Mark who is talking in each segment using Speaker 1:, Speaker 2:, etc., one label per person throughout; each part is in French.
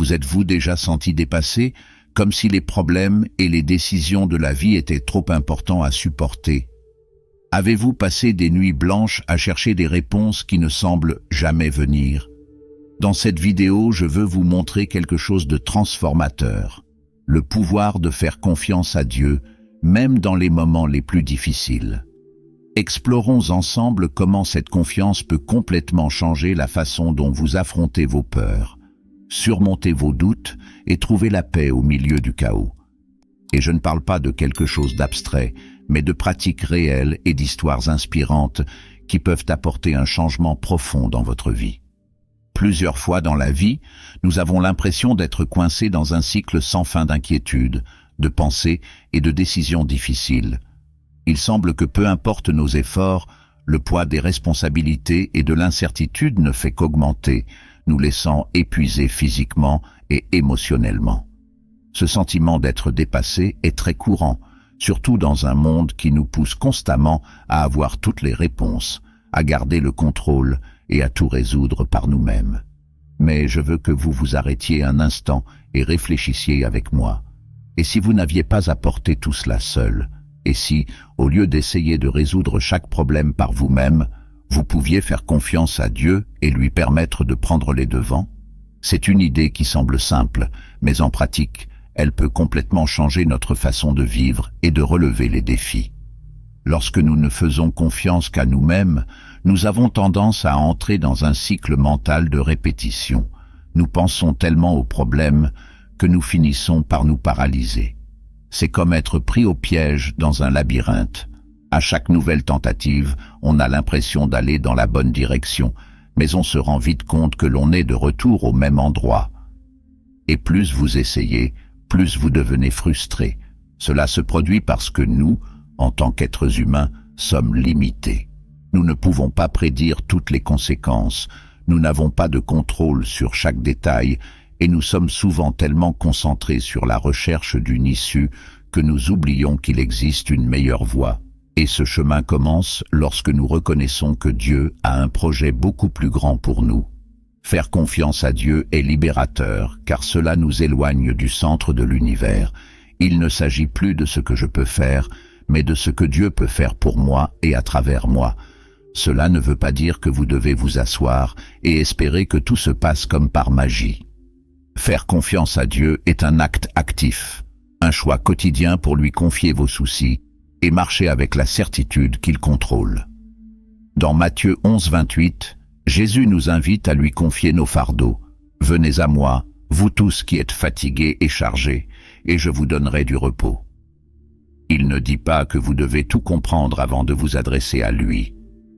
Speaker 1: Vous êtes-vous déjà senti dépassé, comme si les problèmes et les décisions de la vie étaient trop importants à supporter? Avez-vous passé des nuits blanches à chercher des réponses qui ne semblent jamais venir? Dans cette vidéo, je veux vous montrer quelque chose de transformateur. Le pouvoir de faire confiance à Dieu, même dans les moments les plus difficiles. Explorons ensemble comment cette confiance peut complètement changer la façon dont vous affrontez vos peurs, surmonter vos doutes et trouver la paix au milieu du chaos. Et je ne parle pas de quelque chose d'abstrait, mais de pratiques réelles et d'histoires inspirantes qui peuvent apporter un changement profond dans votre vie. Plusieurs fois dans la vie, nous avons l'impression d'être coincés dans un cycle sans fin d'inquiétudes, de pensées et de décisions difficiles. Il semble que peu importe nos efforts, le poids des responsabilités et de l'incertitude ne fait qu'augmenter, nous laissant épuisés physiquement et émotionnellement. Ce sentiment d'être dépassé est très courant, surtout dans un monde qui nous pousse constamment à avoir toutes les réponses, à garder le contrôle et à tout résoudre par nous-mêmes. Mais je veux que vous vous arrêtiez un instant et réfléchissiez avec moi. Et si vous n'aviez pas à porter tout cela seul? Et si, au lieu d'essayer de résoudre chaque problème par vous-même, vous pouviez faire confiance à Dieu et lui permettre de prendre les devants? C'est une idée qui semble simple, mais en pratique, elle peut complètement changer notre façon de vivre et de relever les défis. Lorsque nous ne faisons confiance qu'à nous-mêmes, nous avons tendance à entrer dans un cycle mental de répétition. Nous pensons tellement aux problèmes que nous finissons par nous paralyser. C'est comme être pris au piège dans un labyrinthe. À chaque nouvelle tentative, on a l'impression d'aller dans la bonne direction, mais on se rend vite compte que l'on est de retour au même endroit. Et plus vous essayez, plus vous devenez frustré. Cela se produit parce que nous, en tant qu'êtres humains, sommes limités. Nous ne pouvons pas prédire toutes les conséquences, nous n'avons pas de contrôle sur chaque détail, et nous sommes souvent tellement concentrés sur la recherche d'une issue que nous oublions qu'il existe une meilleure voie. Et ce chemin commence lorsque nous reconnaissons que Dieu a un projet beaucoup plus grand pour nous. Faire confiance à Dieu est libérateur, car cela nous éloigne du centre de l'univers. Il ne s'agit plus de ce que je peux faire, mais de ce que Dieu peut faire pour moi et à travers moi. Cela ne veut pas dire que vous devez vous asseoir et espérer que tout se passe comme par magie. Faire confiance à Dieu est un acte actif, un choix quotidien pour lui confier vos soucis et marcher avec la certitude qu'il contrôle. Dans Matthieu 11, 28, Jésus nous invite à lui confier nos fardeaux. « Venez à moi, vous tous qui êtes fatigués et chargés, et je vous donnerai du repos. » Il ne dit pas que vous devez tout comprendre avant de vous adresser à lui.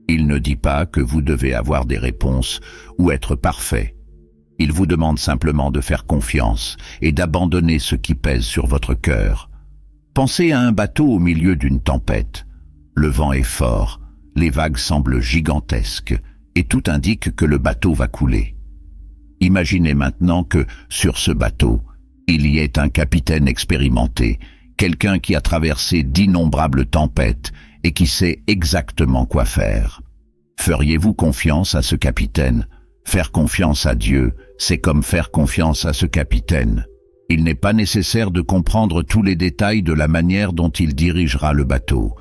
Speaker 1: Il ne dit pas que vous devez avoir des réponses ou être parfait. Il vous demande simplement de faire confiance et d'abandonner ce qui pèse sur votre cœur. Pensez à un bateau au milieu d'une tempête. Le vent est fort, les vagues semblent gigantesques et tout indique que le bateau va couler. Imaginez maintenant que, sur ce bateau, il y ait un capitaine expérimenté, quelqu'un qui a traversé d'innombrables tempêtes et qui sait exactement quoi faire. Feriez-vous confiance à ce capitaine? Faire confiance à Dieu, c'est comme faire confiance à ce capitaine. Il n'est pas nécessaire de comprendre tous les détails de la manière dont il dirigera le bateau.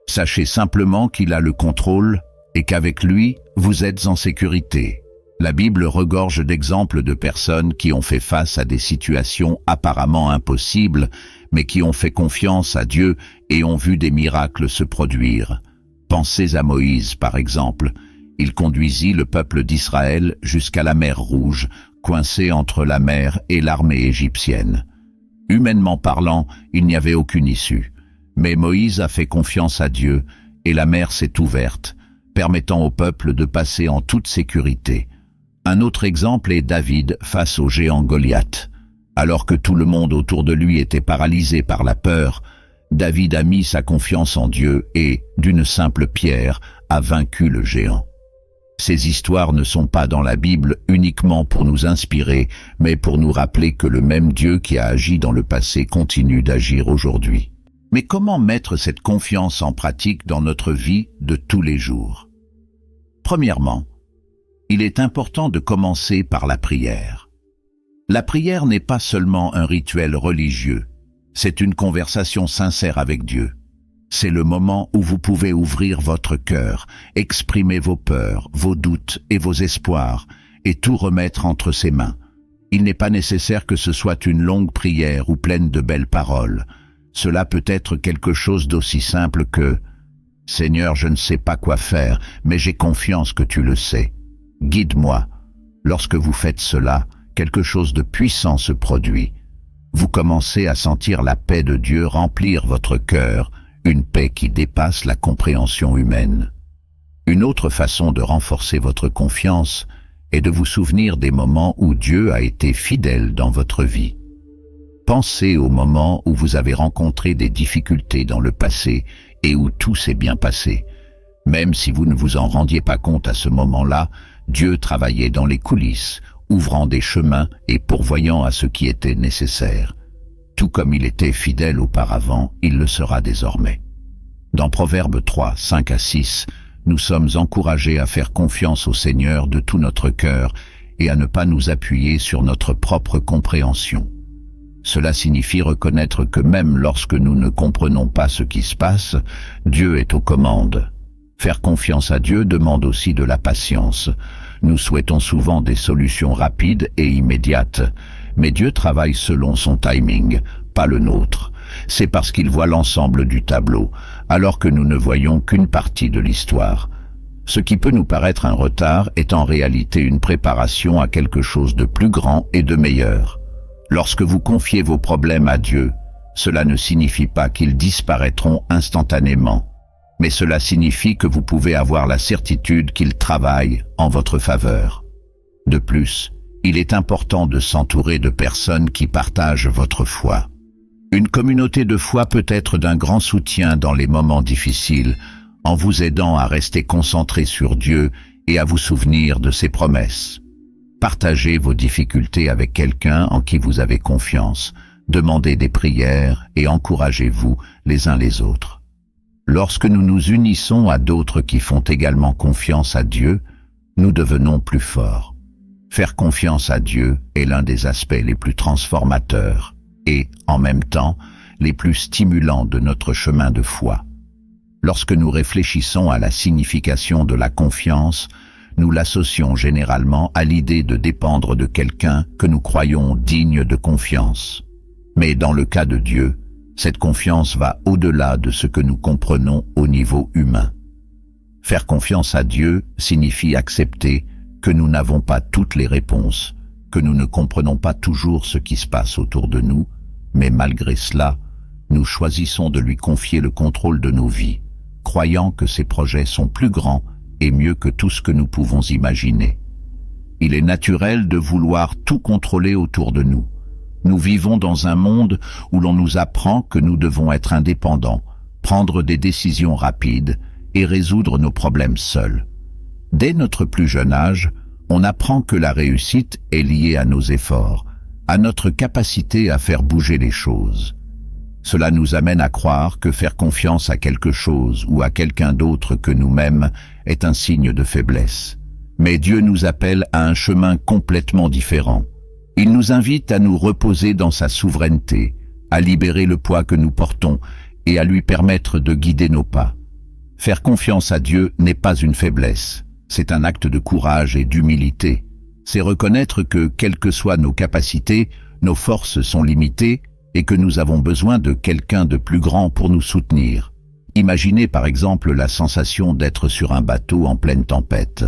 Speaker 1: Sachez simplement qu'il a le contrôle et qu'avec lui, vous êtes en sécurité. La Bible regorge d'exemples de personnes qui ont fait face à des situations apparemment impossibles, mais qui ont fait confiance à Dieu et ont vu des miracles se produire. Pensez à Moïse, par exemple. Il conduisit le peuple d'Israël jusqu'à la mer Rouge, coincé entre la mer et l'armée égyptienne. Humainement parlant, il n'y avait aucune issue. Mais Moïse a fait confiance à Dieu et la mer s'est ouverte, permettant au peuple de passer en toute sécurité. Un autre exemple est David face au géant Goliath. Alors que tout le monde autour de lui était paralysé par la peur, David a mis sa confiance en Dieu et, d'une simple pierre, a vaincu le géant. Ces histoires ne sont pas dans la Bible uniquement pour nous inspirer, mais pour nous rappeler que le même Dieu qui a agi dans le passé continue d'agir aujourd'hui. Mais comment mettre cette confiance en pratique dans notre vie de tous les jours? Premièrement, il est important de commencer par la prière. La prière n'est pas seulement un rituel religieux, c'est une conversation sincère avec Dieu. C'est le moment où vous pouvez ouvrir votre cœur, exprimer vos peurs, vos doutes et vos espoirs, et tout remettre entre ses mains. Il n'est pas nécessaire que ce soit une longue prière ou pleine de belles paroles. Cela peut être quelque chose d'aussi simple que « Seigneur, je ne sais pas quoi faire, mais j'ai confiance que tu le sais. Guide-moi. » Lorsque vous faites cela, quelque chose de puissant se produit. Vous commencez à sentir la paix de Dieu remplir votre cœur, une paix qui dépasse la compréhension humaine. Une autre façon de renforcer votre confiance est de vous souvenir des moments où Dieu a été fidèle dans votre vie. Pensez aux moments où vous avez rencontré des difficultés dans le passé et où tout s'est bien passé. Même si vous ne vous en rendiez pas compte à ce moment-là, Dieu travaillait dans les coulisses, ouvrant des chemins et pourvoyant à ce qui était nécessaire. Tout comme il était fidèle auparavant, il le sera désormais. Dans Proverbes 3, 5 à 6, nous sommes encouragés à faire confiance au Seigneur de tout notre cœur et à ne pas nous appuyer sur notre propre compréhension. Cela signifie reconnaître que même lorsque nous ne comprenons pas ce qui se passe, Dieu est aux commandes. Faire confiance à Dieu demande aussi de la patience. Nous souhaitons souvent des solutions rapides et immédiates, mais Dieu travaille selon son timing, pas le nôtre. C'est parce qu'il voit l'ensemble du tableau, alors que nous ne voyons qu'une partie de l'histoire. Ce qui peut nous paraître un retard est en réalité une préparation à quelque chose de plus grand et de meilleur. Lorsque vous confiez vos problèmes à Dieu, cela ne signifie pas qu'ils disparaîtront instantanément, mais cela signifie que vous pouvez avoir la certitude qu'il travaille en votre faveur. De plus, il est important de s'entourer de personnes qui partagent votre foi. Une communauté de foi peut être d'un grand soutien dans les moments difficiles, en vous aidant à rester concentré sur Dieu et à vous souvenir de ses promesses. Partagez vos difficultés avec quelqu'un en qui vous avez confiance, demandez des prières et encouragez-vous les uns les autres. Lorsque nous nous unissons à d'autres qui font également confiance à Dieu, nous devenons plus forts. Faire confiance à Dieu est l'un des aspects les plus transformateurs et, en même temps, les plus stimulants de notre chemin de foi. Lorsque nous réfléchissons à la signification de la confiance, nous l'associons généralement à l'idée de dépendre de quelqu'un que nous croyons digne de confiance. Mais dans le cas de Dieu, cette confiance va au-delà de ce que nous comprenons au niveau humain. Faire confiance à Dieu signifie accepter que nous n'avons pas toutes les réponses, que nous ne comprenons pas toujours ce qui se passe autour de nous, mais malgré cela, nous choisissons de lui confier le contrôle de nos vies, croyant que ses projets sont plus grands et mieux que tout ce que nous pouvons imaginer. Il est naturel de vouloir tout contrôler autour de nous. Nous vivons dans un monde où l'on nous apprend que nous devons être indépendants, prendre des décisions rapides et résoudre nos problèmes seuls. Dès notre plus jeune âge, on apprend que la réussite est liée à nos efforts, à notre capacité à faire bouger les choses. Cela nous amène à croire que faire confiance à quelque chose ou à quelqu'un d'autre que nous-mêmes est un signe de faiblesse. Mais Dieu nous appelle à un chemin complètement différent. Il nous invite à nous reposer dans sa souveraineté, à libérer le poids que nous portons et à lui permettre de guider nos pas. Faire confiance à Dieu n'est pas une faiblesse, c'est un acte de courage et d'humilité. C'est reconnaître que, quelles que soient nos capacités, nos forces sont limitées et que nous avons besoin de quelqu'un de plus grand pour nous soutenir. Imaginez par exemple la sensation d'être sur un bateau en pleine tempête.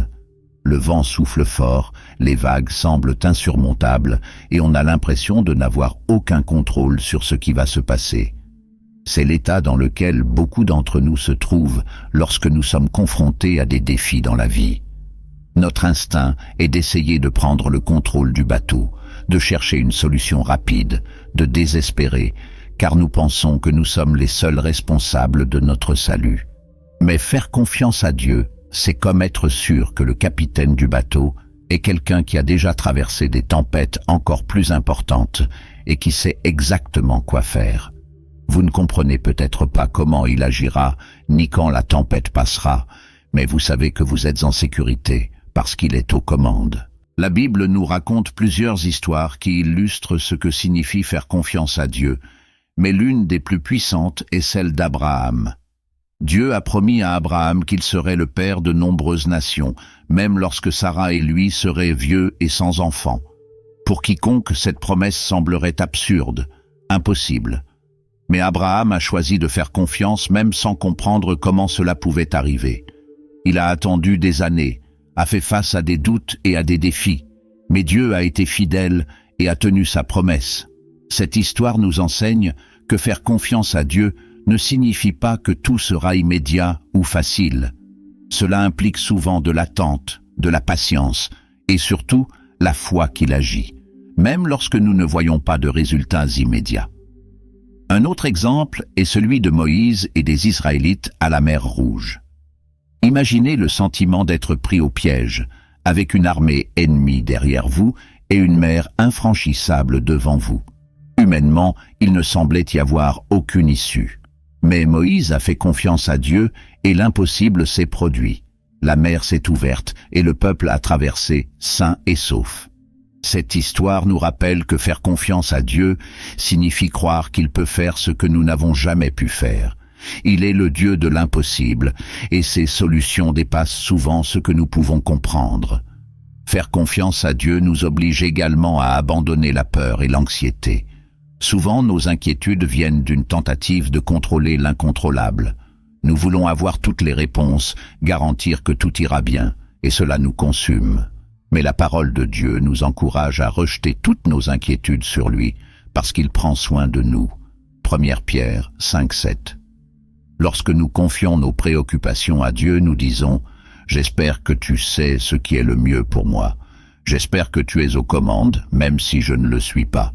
Speaker 1: Le vent souffle fort, les vagues semblent insurmontables et on a l'impression de n'avoir aucun contrôle sur ce qui va se passer. C'est l'état dans lequel beaucoup d'entre nous se trouvent lorsque nous sommes confrontés à des défis dans la vie. Notre instinct est d'essayer de prendre le contrôle du bateau, de chercher une solution rapide, de désespérer, car nous pensons que nous sommes les seuls responsables de notre salut. Mais faire confiance à Dieu, c'est comme être sûr que le capitaine du bateau est quelqu'un qui a déjà traversé des tempêtes encore plus importantes et qui sait exactement quoi faire. Vous ne comprenez peut-être pas comment il agira, ni quand la tempête passera, mais vous savez que vous êtes en sécurité parce qu'il est aux commandes. La Bible nous raconte plusieurs histoires qui illustrent ce que signifie faire confiance à Dieu, mais l'une des plus puissantes est celle d'Abraham. Dieu a promis à Abraham qu'il serait le père de nombreuses nations, même lorsque Sarah et lui seraient vieux et sans enfants. Pour quiconque, cette promesse semblerait absurde, impossible. Mais Abraham a choisi de faire confiance même sans comprendre comment cela pouvait arriver. Il a attendu des années, a fait face à des doutes et à des défis, mais Dieu a été fidèle et a tenu sa promesse. Cette histoire nous enseigne que faire confiance à Dieu ne signifie pas que tout sera immédiat ou facile. Cela implique souvent de l'attente, de la patience et surtout la foi qu'il agit, même lorsque nous ne voyons pas de résultats immédiats. Un autre exemple est celui de Moïse et des Israélites à la mer Rouge. Imaginez le sentiment d'être pris au piège, avec une armée ennemie derrière vous et une mer infranchissable devant vous. Humainement, il ne semblait y avoir aucune issue. Mais Moïse a fait confiance à Dieu et l'impossible s'est produit. La mer s'est ouverte et le peuple a traversé sain et sauf. Cette histoire nous rappelle que faire confiance à Dieu signifie croire qu'il peut faire ce que nous n'avons jamais pu faire. Il est le Dieu de l'impossible, et ses solutions dépassent souvent ce que nous pouvons comprendre. Faire confiance à Dieu nous oblige également à abandonner la peur et l'anxiété. Souvent, nos inquiétudes viennent d'une tentative de contrôler l'incontrôlable. Nous voulons avoir toutes les réponses, garantir que tout ira bien, et cela nous consume. Mais la parole de Dieu nous encourage à rejeter toutes nos inquiétudes sur lui, parce qu'il prend soin de nous. 1 Pierre 5,7. Lorsque nous confions nos préoccupations à Dieu, nous disons « J'espère que tu sais ce qui est le mieux pour moi. J'espère que tu es aux commandes, même si je ne le suis pas. »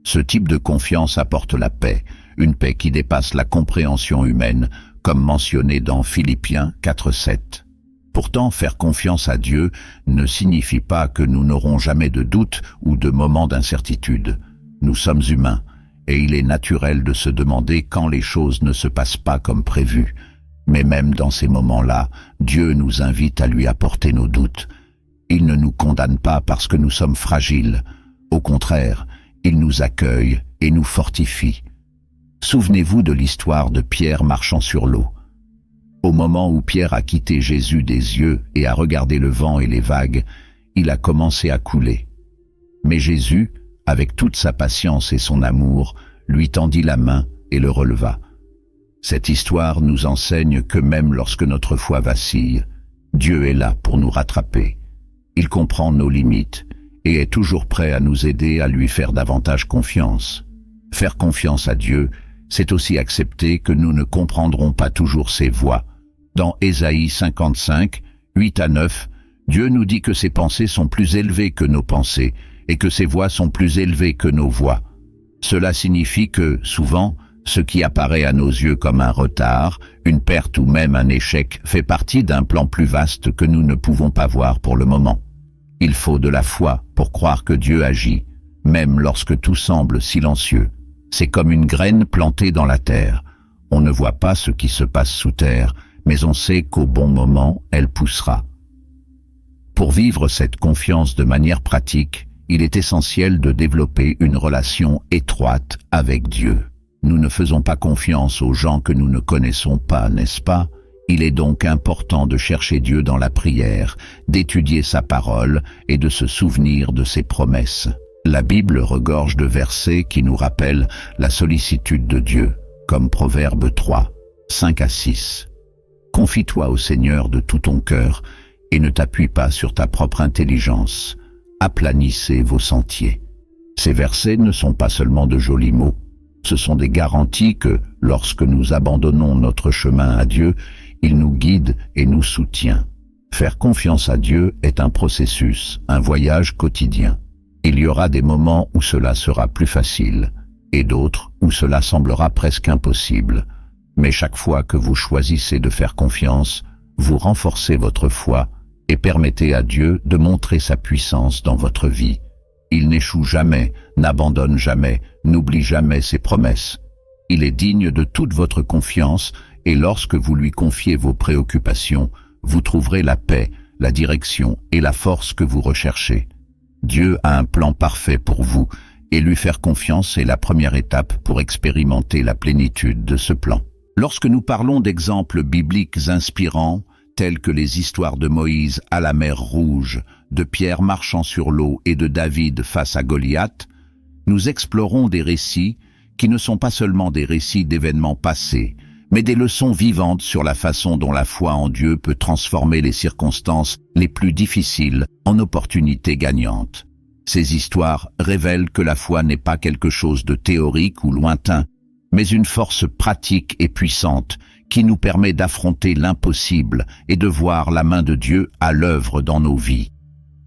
Speaker 1: Ce type de confiance apporte la paix, une paix qui dépasse la compréhension humaine, comme mentionné dans Philippiens 4,7. Pourtant, faire confiance à Dieu ne signifie pas que nous n'aurons jamais de doutes ou de moments d'incertitude. Nous sommes humains, et il est naturel de se demander quand les choses ne se passent pas comme prévu. Mais même dans ces moments-là, Dieu nous invite à lui apporter nos doutes. Il ne nous condamne pas parce que nous sommes fragiles. Au contraire, il nous accueille et nous fortifie. Souvenez-vous de l'histoire de Pierre marchant sur l'eau. Au moment où Pierre a quitté Jésus des yeux et a regardé le vent et les vagues, il a commencé à couler. Mais Jésus, avec toute sa patience et son amour, lui tendit la main et le releva. Cette histoire nous enseigne que même lorsque notre foi vacille, Dieu est là pour nous rattraper. Il comprend nos limites et est toujours prêt à nous aider à lui faire davantage confiance. Faire confiance à Dieu, c'est aussi accepter que nous ne comprendrons pas toujours ses voies. Dans Ésaïe 55, 8-9, Dieu nous dit que ses pensées sont plus élevées que nos pensées et que ses voies sont plus élevées que nos voies. Cela signifie que, souvent, ce qui apparaît à nos yeux comme un retard, une perte ou même un échec fait partie d'un plan plus vaste que nous ne pouvons pas voir pour le moment. Il faut de la foi pour croire que Dieu agit, même lorsque tout semble silencieux. C'est comme une graine plantée dans la terre. On ne voit pas ce qui se passe sous terre, mais on sait qu'au bon moment, elle poussera. Pour vivre cette confiance de manière pratique, il est essentiel de développer une relation étroite avec Dieu. Nous ne faisons pas confiance aux gens que nous ne connaissons pas, n'est-ce pas? Il est donc important de chercher Dieu dans la prière, d'étudier sa parole et de se souvenir de ses promesses. La Bible regorge de versets qui nous rappellent la sollicitude de Dieu, comme Proverbe 3, 5-6. Confie-toi au Seigneur de tout ton cœur et ne t'appuie pas sur ta propre intelligence. Aplanissez vos sentiers. Ces versets ne sont pas seulement de jolis mots. Ce sont des garanties que, lorsque nous abandonnons notre chemin à Dieu, il nous guide et nous soutient. Faire confiance à Dieu est un processus, un voyage quotidien. Il y aura des moments où cela sera plus facile, et d'autres où cela semblera presque impossible. Mais chaque fois que vous choisissez de faire confiance, vous renforcez votre foi et permettez à Dieu de montrer sa puissance dans votre vie. Il n'échoue jamais, n'abandonne jamais, n'oublie jamais ses promesses. Il est digne de toute votre confiance et lorsque vous lui confiez vos préoccupations, vous trouverez la paix, la direction et la force que vous recherchez. Dieu a un plan parfait pour vous, et lui faire confiance est la première étape pour expérimenter la plénitude de ce plan. Lorsque nous parlons d'exemples bibliques inspirants, tels que les histoires de Moïse à la mer Rouge, de Pierre marchant sur l'eau et de David face à Goliath, nous explorons des récits qui ne sont pas seulement des récits d'événements passés, mais des leçons vivantes sur la façon dont la foi en Dieu peut transformer les circonstances les plus difficiles en opportunités gagnantes. Ces histoires révèlent que la foi n'est pas quelque chose de théorique ou lointain, mais une force pratique et puissante qui nous permet d'affronter l'impossible et de voir la main de Dieu à l'œuvre dans nos vies.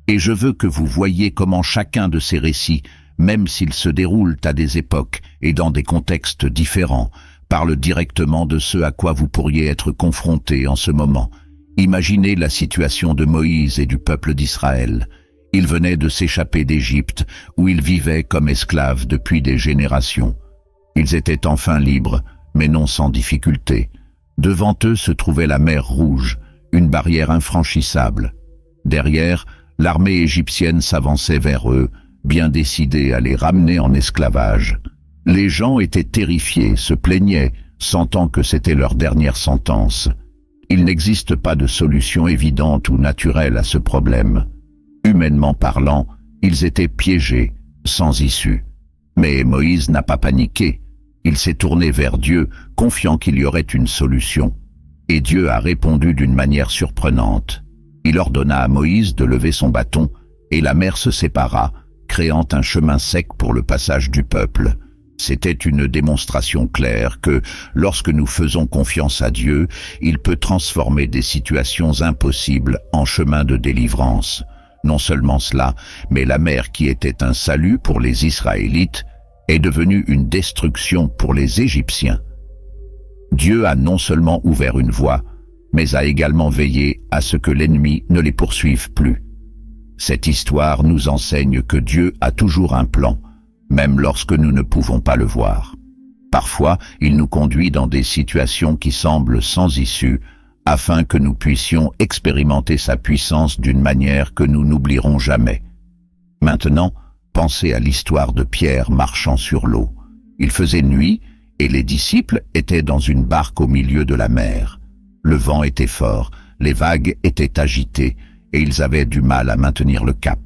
Speaker 1: Et je veux que vous voyiez comment chacun de ces récits, même s'ils se déroulent à des époques et dans des contextes différents, parle directement de ce à quoi vous pourriez être confrontés en ce moment. Imaginez la situation de Moïse et du peuple d'Israël. Ils venaient de s'échapper d'Égypte, où ils vivaient comme esclaves depuis des générations. Ils étaient enfin libres, mais non sans difficulté. Devant eux se trouvait la mer Rouge, une barrière infranchissable. Derrière, l'armée égyptienne s'avançait vers eux, bien décidée à les ramener en esclavage. Les gens étaient terrifiés, se plaignaient, sentant que c'était leur dernière sentence. Il n'existe pas de solution évidente ou naturelle à ce problème. Humainement parlant, ils étaient piégés, sans issue. Mais Moïse n'a pas paniqué. Il s'est tourné vers Dieu, confiant qu'il y aurait une solution. Et Dieu a répondu d'une manière surprenante. Il ordonna à Moïse de lever son bâton, et la mer se sépara, créant un chemin sec pour le passage du peuple. C'était une démonstration claire que, lorsque nous faisons confiance à Dieu, il peut transformer des situations impossibles en chemin de délivrance. Non seulement cela, mais la mer qui était un salut pour les Israélites est devenue une destruction pour les Égyptiens. Dieu a non seulement ouvert une voie, mais a également veillé à ce que l'ennemi ne les poursuive plus. Cette histoire nous enseigne que Dieu a toujours un plan, même lorsque nous ne pouvons pas le voir. Parfois, il nous conduit dans des situations qui semblent sans issue, afin que nous puissions expérimenter sa puissance d'une manière que nous n'oublierons jamais. Maintenant, pensez à l'histoire de Pierre marchant sur l'eau. Il faisait nuit, et les disciples étaient dans une barque au milieu de la mer. Le vent était fort, les vagues étaient agitées, et ils avaient du mal à maintenir le cap.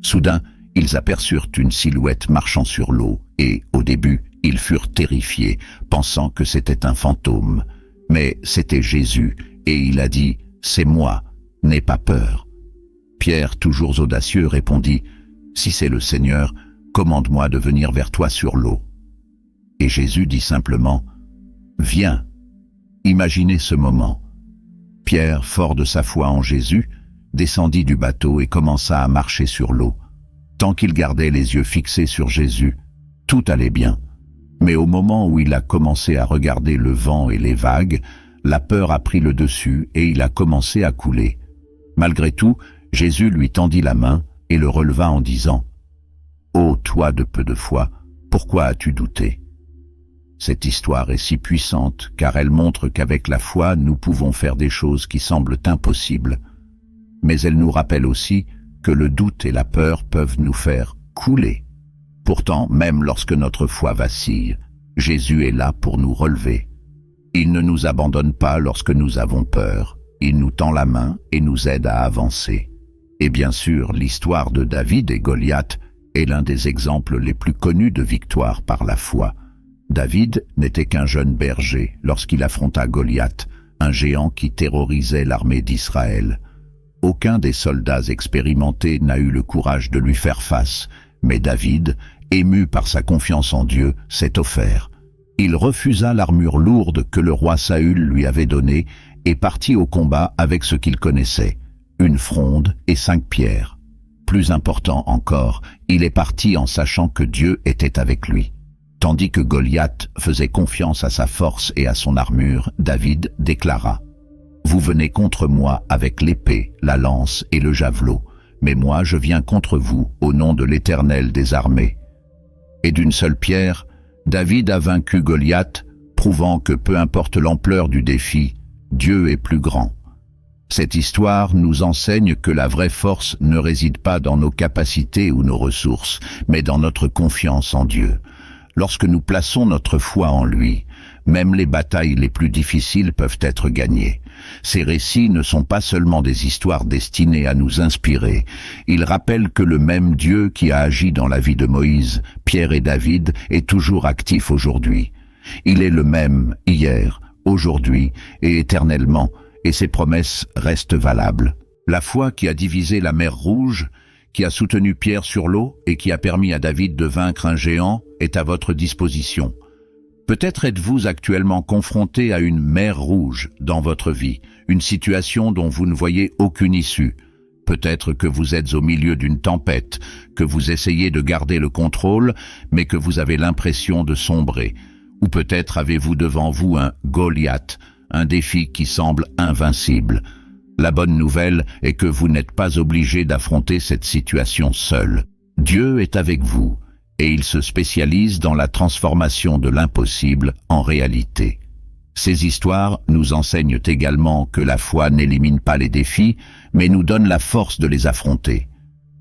Speaker 1: Soudain, ils aperçurent une silhouette marchant sur l'eau, et, au début, ils furent terrifiés, pensant que c'était un fantôme. Mais c'était Jésus, et il a dit « C'est moi, n'aie pas peur ». Pierre, toujours audacieux, répondit « Si c'est le Seigneur, commande-moi de venir vers toi sur l'eau ». Et Jésus dit simplement « Viens ». Imaginez ce moment. Pierre, fort de sa foi en Jésus, descendit du bateau et commença à marcher sur l'eau. Tant qu'il gardait les yeux fixés sur Jésus, tout allait bien. Mais au moment où il a commencé à regarder le vent et les vagues, la peur a pris le dessus et il a commencé à couler. Malgré tout, Jésus lui tendit la main et le releva en disant « Ô toi de peu de foi, pourquoi as-tu douté ?» Cette histoire est si puissante car elle montre qu'avec la foi, nous pouvons faire des choses qui semblent impossibles. Mais elle nous rappelle aussi que le doute et la peur peuvent nous faire couler. Pourtant, même lorsque notre foi vacille, Jésus est là pour nous relever. Il ne nous abandonne pas lorsque nous avons peur. Il nous tend la main et nous aide à avancer. Et bien sûr, l'histoire de David et Goliath est l'un des exemples les plus connus de victoire par la foi. David n'était qu'un jeune berger lorsqu'il affronta Goliath, un géant qui terrorisait l'armée d'Israël. Aucun des soldats expérimentés n'a eu le courage de lui faire face, mais David, ému par sa confiance en Dieu, s'est offert. Il refusa l'armure lourde que le roi Saül lui avait donnée et partit au combat avec ce qu'il connaissait, une fronde et 5 pierres. Plus important encore, il est parti en sachant que Dieu était avec lui. Tandis que Goliath faisait confiance à sa force et à son armure, David déclara « Vous venez contre moi avec l'épée, la lance et le javelot, mais moi je viens contre vous au nom de l'Éternel des armées. » Et d'une seule pierre, David a vaincu Goliath, prouvant que peu importe l'ampleur du défi, Dieu est plus grand. Cette histoire nous enseigne que la vraie force ne réside pas dans nos capacités ou nos ressources, mais dans notre confiance en Dieu. Lorsque nous plaçons notre foi en lui, même les batailles les plus difficiles peuvent être gagnées. Ces récits ne sont pas seulement des histoires destinées à nous inspirer. Ils rappellent que le même Dieu qui a agi dans la vie de Moïse, Pierre et David est toujours actif aujourd'hui. Il est le même hier, aujourd'hui et éternellement, et ses promesses restent valables. La foi qui a divisé la mer Rouge, qui a soutenu Pierre sur l'eau et qui a permis à David de vaincre un géant est à votre disposition. Peut-être êtes-vous actuellement confronté à une mer rouge dans votre vie, une situation dont vous ne voyez aucune issue. Peut-être que vous êtes au milieu d'une tempête, que vous essayez de garder le contrôle, mais que vous avez l'impression de sombrer. Ou peut-être avez-vous devant vous un Goliath, un défi qui semble invincible. La bonne nouvelle est que vous n'êtes pas obligé d'affronter cette situation seul. Dieu est avec vous, et il se spécialise dans la transformation de l'impossible en réalité. Ces histoires nous enseignent également que la foi n'élimine pas les défis, mais nous donne la force de les affronter.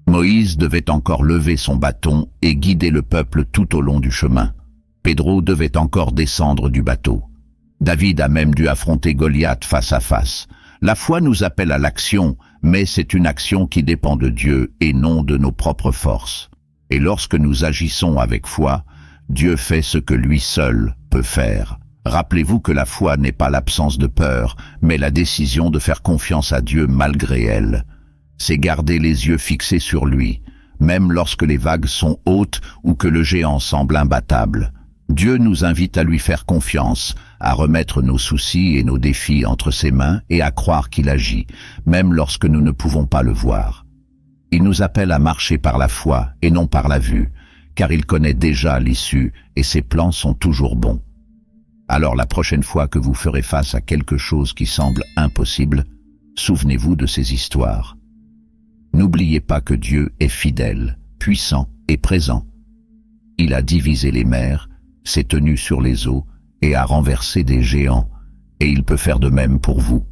Speaker 1: Moïse devait encore lever son bâton et guider le peuple tout au long du chemin. Pedro devait encore descendre du bateau. David a même dû affronter Goliath face à face. La foi nous appelle à l'action, mais c'est une action qui dépend de Dieu et non de nos propres forces. Et lorsque nous agissons avec foi, Dieu fait ce que lui seul peut faire. Rappelez-vous que la foi n'est pas l'absence de peur, mais la décision de faire confiance à Dieu malgré elle. C'est garder les yeux fixés sur lui, même lorsque les vagues sont hautes ou que le géant semble imbattable. Dieu nous invite à lui faire confiance, à remettre nos soucis et nos défis entre ses mains et à croire qu'il agit, même lorsque nous ne pouvons pas le voir. Il nous appelle à marcher par la foi et non par la vue, car il connaît déjà l'issue et ses plans sont toujours bons. Alors la prochaine fois que vous ferez face à quelque chose qui semble impossible, souvenez-vous de ces histoires. N'oubliez pas que Dieu est fidèle, puissant et présent. Il a divisé les mers, s'est tenu sur les eaux et a renversé des géants, et il peut faire de même pour vous.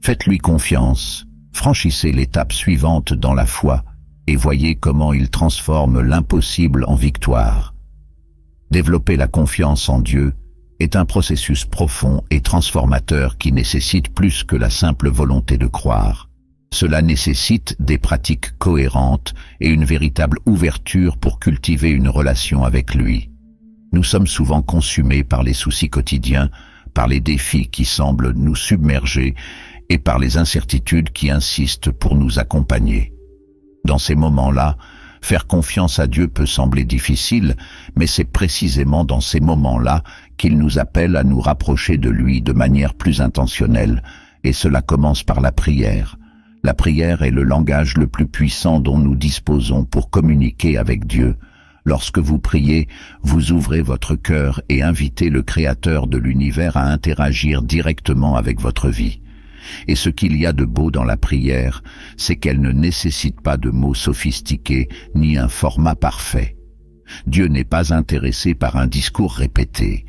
Speaker 1: Faites-lui confiance. Franchissez l'étape suivante dans la foi et voyez comment il transforme l'impossible en victoire. Développer la confiance en Dieu est un processus profond et transformateur qui nécessite plus que la simple volonté de croire. Cela nécessite des pratiques cohérentes et une véritable ouverture pour cultiver une relation avec lui. Nous sommes souvent consumés par les soucis quotidiens, par les défis qui semblent nous submerger et par les incertitudes qui insistent pour nous accompagner. Dans ces moments-là, faire confiance à Dieu peut sembler difficile, mais c'est précisément dans ces moments-là qu'il nous appelle à nous rapprocher de lui de manière plus intentionnelle, et cela commence par la prière. La prière est le langage le plus puissant dont nous disposons pour communiquer avec Dieu. Lorsque vous priez, vous ouvrez votre cœur et invitez le Créateur de l'univers à interagir directement avec votre vie. Et ce qu'il y a de beau dans la prière, c'est qu'elle ne nécessite pas de mots sophistiqués ni un format parfait. Dieu n'est pas intéressé par un discours répété.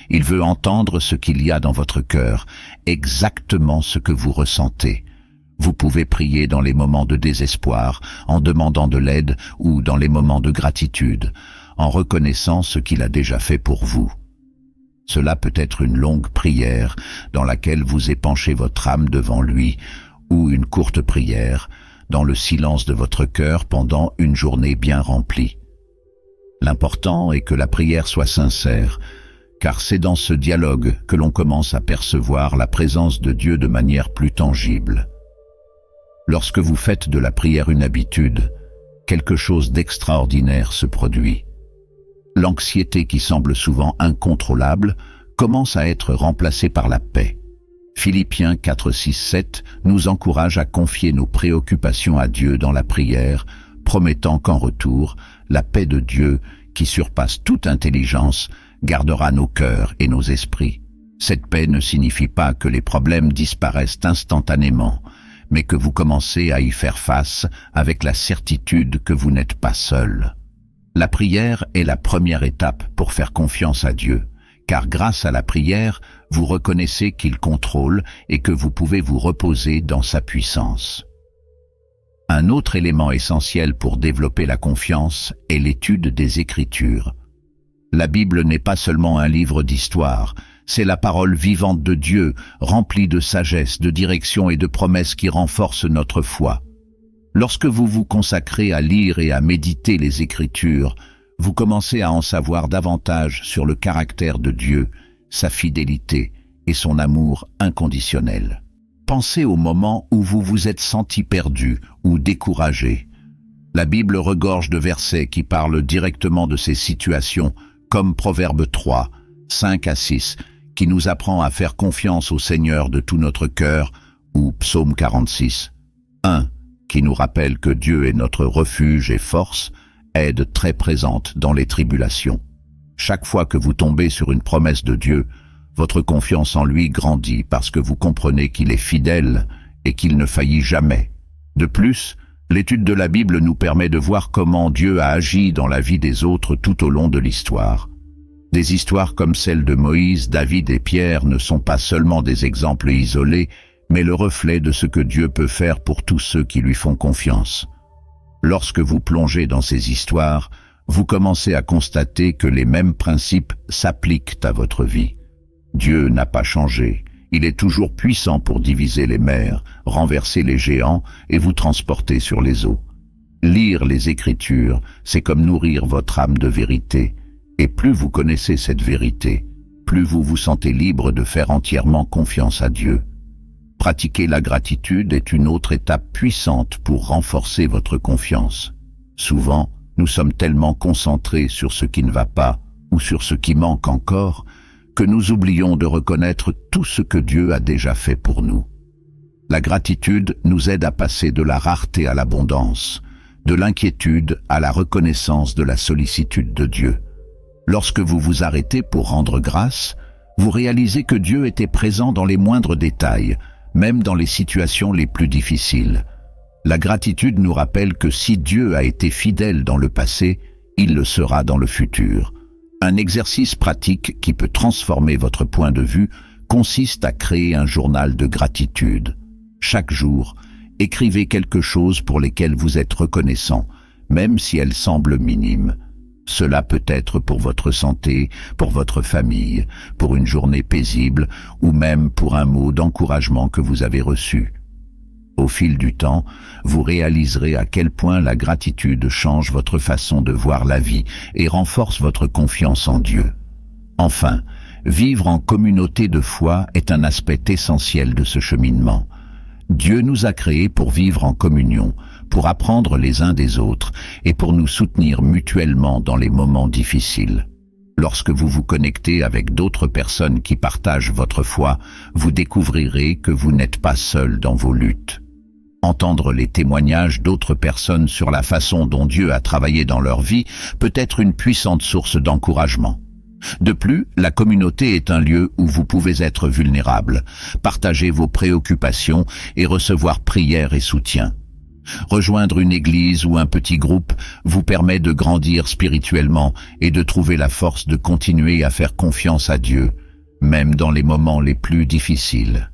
Speaker 1: Il veut entendre ce qu'il y a dans votre cœur, exactement ce que vous ressentez. Vous pouvez prier dans les moments de désespoir, en demandant de l'aide ou dans les moments de gratitude, en reconnaissant ce qu'il a déjà fait pour vous. Cela peut être une longue prière dans laquelle vous épanchez votre âme devant lui, ou une courte prière dans le silence de votre cœur pendant une journée bien remplie. L'important est que la prière soit sincère, car c'est dans ce dialogue que l'on commence à percevoir la présence de Dieu de manière plus tangible. Lorsque vous faites de la prière une habitude, quelque chose d'extraordinaire se produit. L'anxiété qui semble souvent incontrôlable commence à être remplacée par la paix. Philippiens 4, 6, 7 nous encourage à confier nos préoccupations à Dieu dans la prière, promettant qu'en retour, la paix de Dieu, qui surpasse toute intelligence, gardera nos cœurs et nos esprits. Cette paix ne signifie pas que les problèmes disparaissent instantanément, mais que vous commencez à y faire face avec la certitude que vous n'êtes pas seul. La prière est la première étape pour faire confiance à Dieu, car grâce à la prière, vous reconnaissez qu'il contrôle et que vous pouvez vous reposer dans sa puissance. Un autre élément essentiel pour développer la confiance est l'étude des Écritures. La Bible n'est pas seulement un livre d'histoire, c'est la parole vivante de Dieu, remplie de sagesse, de direction et de promesses qui renforcent notre foi. Lorsque vous vous consacrez à lire et à méditer les Écritures, vous commencez à en savoir davantage sur le caractère de Dieu, sa fidélité et son amour inconditionnel. Pensez au moment où vous vous êtes senti perdu ou découragé. La Bible regorge de versets qui parlent directement de ces situations, comme Proverbe 3, 5 à 6, qui nous apprend à faire confiance au Seigneur de tout notre cœur, ou Psaume 46, 1, qui nous rappelle que Dieu est notre refuge et force, aide très présente dans les tribulations. Chaque fois que vous tombez sur une promesse de Dieu, votre confiance en lui grandit parce que vous comprenez qu'il est fidèle et qu'il ne faillit jamais. De plus, l'étude de la Bible nous permet de voir comment Dieu a agi dans la vie des autres tout au long de l'histoire. Des histoires comme celles de Moïse, David et Pierre ne sont pas seulement des exemples isolés, mais le reflet de ce que Dieu peut faire pour tous ceux qui lui font confiance. Lorsque vous plongez dans ces histoires, vous commencez à constater que les mêmes principes s'appliquent à votre vie. Dieu n'a pas changé. Il est toujours puissant pour diviser les mers, renverser les géants et vous transporter sur les eaux. Lire les Écritures, c'est comme nourrir votre âme de vérité. Et plus vous connaissez cette vérité, plus vous vous sentez libre de faire entièrement confiance à Dieu. Pratiquer la gratitude est une autre étape puissante pour renforcer votre confiance. Souvent, nous sommes tellement concentrés sur ce qui ne va pas ou sur ce qui manque encore que nous oublions de reconnaître tout ce que Dieu a déjà fait pour nous. La gratitude nous aide à passer de la rareté à l'abondance, de l'inquiétude à la reconnaissance de la sollicitude de Dieu. Lorsque vous vous arrêtez pour rendre grâce, vous réalisez que Dieu était présent dans les moindres détails, même dans les situations les plus difficiles. La gratitude nous rappelle que si Dieu a été fidèle dans le passé, il le sera dans le futur. Un exercice pratique qui peut transformer votre point de vue consiste à créer un journal de gratitude. Chaque jour, écrivez quelque chose pour lesquels vous êtes reconnaissant, même si elles semblent minimes. Cela peut être pour votre santé, pour votre famille, pour une journée paisible ou même pour un mot d'encouragement que vous avez reçu. Au fil du temps, vous réaliserez à quel point la gratitude change votre façon de voir la vie et renforce votre confiance en Dieu. Enfin, vivre en communauté de foi est un aspect essentiel de ce cheminement. Dieu nous a créés pour vivre en communion, pour apprendre les uns des autres et pour nous soutenir mutuellement dans les moments difficiles. Lorsque vous vous connectez avec d'autres personnes qui partagent votre foi, vous découvrirez que vous n'êtes pas seul dans vos luttes. Entendre les témoignages d'autres personnes sur la façon dont Dieu a travaillé dans leur vie peut être une puissante source d'encouragement. De plus, la communauté est un lieu où vous pouvez être vulnérable, partager vos préoccupations et recevoir prière et soutien. Rejoindre une église ou un petit groupe vous permet de grandir spirituellement et de trouver la force de continuer à faire confiance à Dieu, même dans les moments les plus difficiles.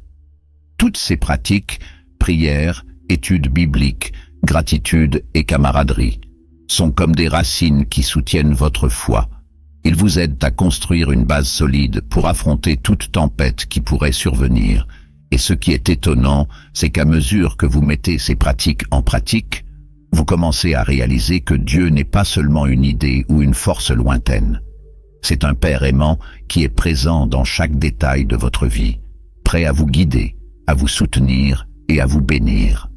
Speaker 1: Toutes ces pratiques, prière, études bibliques, gratitude et camaraderie, sont comme des racines qui soutiennent votre foi. Ils vous aident à construire une base solide pour affronter toute tempête qui pourrait survenir. Et ce qui est étonnant, c'est qu'à mesure que vous mettez ces pratiques en pratique, vous commencez à réaliser que Dieu n'est pas seulement une idée ou une force lointaine. C'est un Père aimant qui est présent dans chaque détail de votre vie, prêt à vous guider, à vous soutenir et à vous bénir.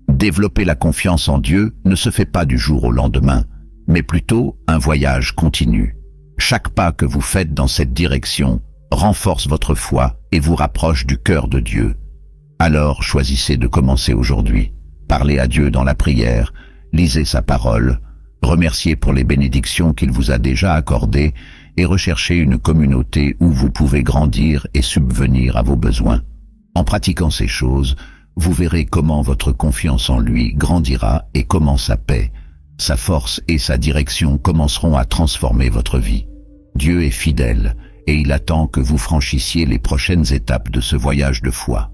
Speaker 1: Développer la confiance en Dieu ne se fait pas du jour au lendemain, mais plutôt un voyage continu. Chaque pas que vous faites dans cette direction renforce votre foi et vous rapproche du cœur de Dieu. Alors choisissez de commencer aujourd'hui. Parlez à Dieu dans la prière, lisez sa parole, remerciez pour les bénédictions qu'il vous a déjà accordées et recherchez une communauté où vous pouvez grandir et subvenir à vos besoins. En pratiquant ces choses, vous verrez comment votre confiance en lui grandira et comment sa paix, sa force et sa direction commenceront à transformer votre vie. Dieu est fidèle et il attend que vous franchissiez les prochaines étapes de ce voyage de foi.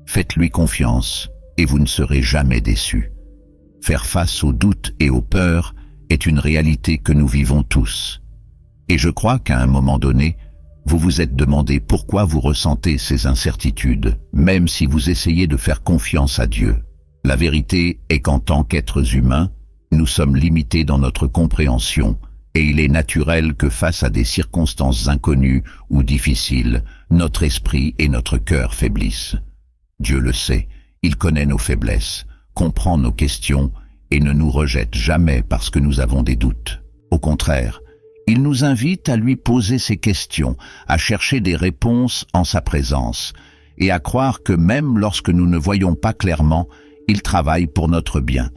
Speaker 1: Faites-lui confiance et vous ne serez jamais déçus. Faire face aux doutes et aux peurs est une réalité que nous vivons tous. Et je crois qu'à un moment donné, vous vous êtes demandé pourquoi vous ressentez ces incertitudes, même si vous essayez de faire confiance à Dieu. La vérité est qu'en tant qu'êtres humains, nous sommes limités dans notre compréhension, et il est naturel que face à des circonstances inconnues ou difficiles, notre esprit et notre cœur faiblissent. Dieu le sait, il connaît nos faiblesses, comprend nos questions et ne nous rejette jamais parce que nous avons des doutes. Au contraire, il nous invite à lui poser ces questions, à chercher des réponses en sa présence, et à croire que même lorsque nous ne voyons pas clairement, il travaille pour notre bien.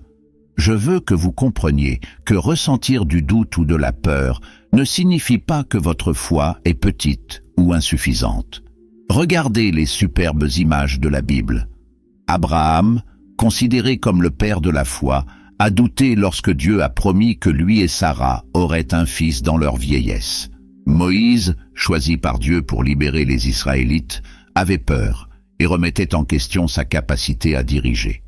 Speaker 1: Je veux que vous compreniez que ressentir du doute ou de la peur ne signifie pas que votre foi est petite ou insuffisante. Regardez les superbes images de la Bible. Abraham, considéré comme le père de la foi, a douté lorsque Dieu a promis que lui et Sarah auraient un fils dans leur vieillesse. Moïse, choisi par Dieu pour libérer les Israélites, avait peur et remettait en question sa capacité à diriger.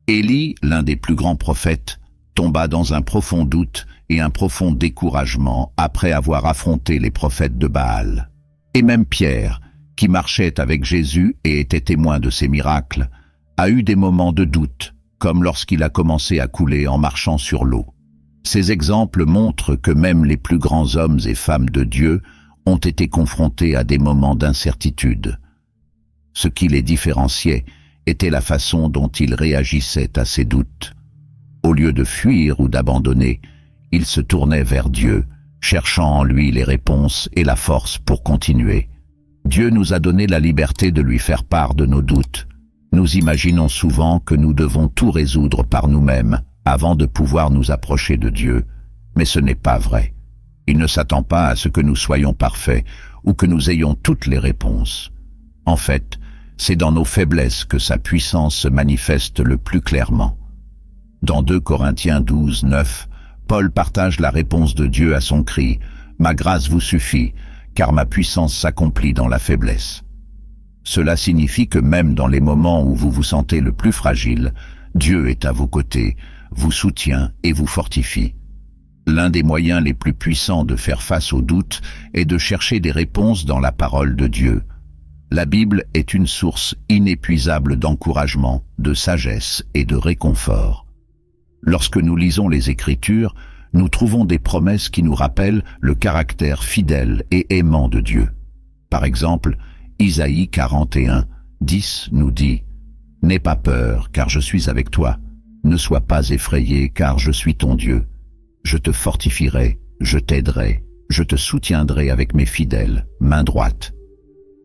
Speaker 1: Élie, l'un des plus grands prophètes, tomba dans un profond doute et un profond découragement après avoir affronté les prophètes de Baal. Et même Pierre, qui marchait avec Jésus et était témoin de ses miracles, a eu des moments de doute, comme lorsqu'il a commencé à couler en marchant sur l'eau. Ces exemples montrent que même les plus grands hommes et femmes de Dieu ont été confrontés à des moments d'incertitude. Ce qui les différenciait était la façon dont ils réagissaient à ces doutes. Au lieu de fuir ou d'abandonner, ils se tournaient vers Dieu, cherchant en lui les réponses et la force pour continuer. Dieu nous a donné la liberté de lui faire part de nos doutes. Nous imaginons souvent que nous devons tout résoudre par nous-mêmes avant de pouvoir nous approcher de Dieu, mais ce n'est pas vrai. Il ne s'attend pas à ce que nous soyons parfaits ou que nous ayons toutes les réponses. En fait, c'est dans nos faiblesses que sa puissance se manifeste le plus clairement. Dans 2 Corinthiens 12, 9, Paul partage la réponse de Dieu à son cri « Ma grâce vous suffit, car ma puissance s'accomplit dans la faiblesse ». Cela signifie que même dans les moments où vous vous sentez le plus fragile, Dieu est à vos côtés, vous soutient et vous fortifie. L'un des moyens les plus puissants de faire face aux doutes est de chercher des réponses dans la parole de Dieu. La Bible est une source inépuisable d'encouragement, de sagesse et de réconfort. Lorsque nous lisons les Écritures, nous trouvons des promesses qui nous rappellent le caractère fidèle et aimant de Dieu. Par exemple, Isaïe 41, 10 nous dit « N'aie pas peur, car je suis avec toi. Ne sois pas effrayé, car je suis ton Dieu. Je te fortifierai, je t'aiderai, je te soutiendrai avec mes fidèles, main droite. »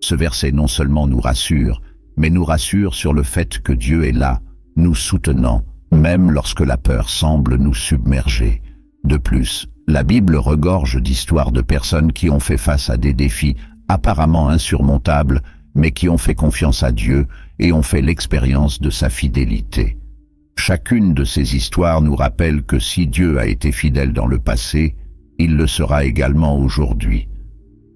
Speaker 1: Ce verset non seulement nous rassure, mais nous rassure sur le fait que Dieu est là, nous soutenant, même lorsque la peur semble nous submerger. De plus, la Bible regorge d'histoires de personnes qui ont fait face à des défis apparemment insurmontables, mais qui ont fait confiance à Dieu et ont fait l'expérience de sa fidélité. Chacune de ces histoires nous rappelle que si Dieu a été fidèle dans le passé, il le sera également aujourd'hui.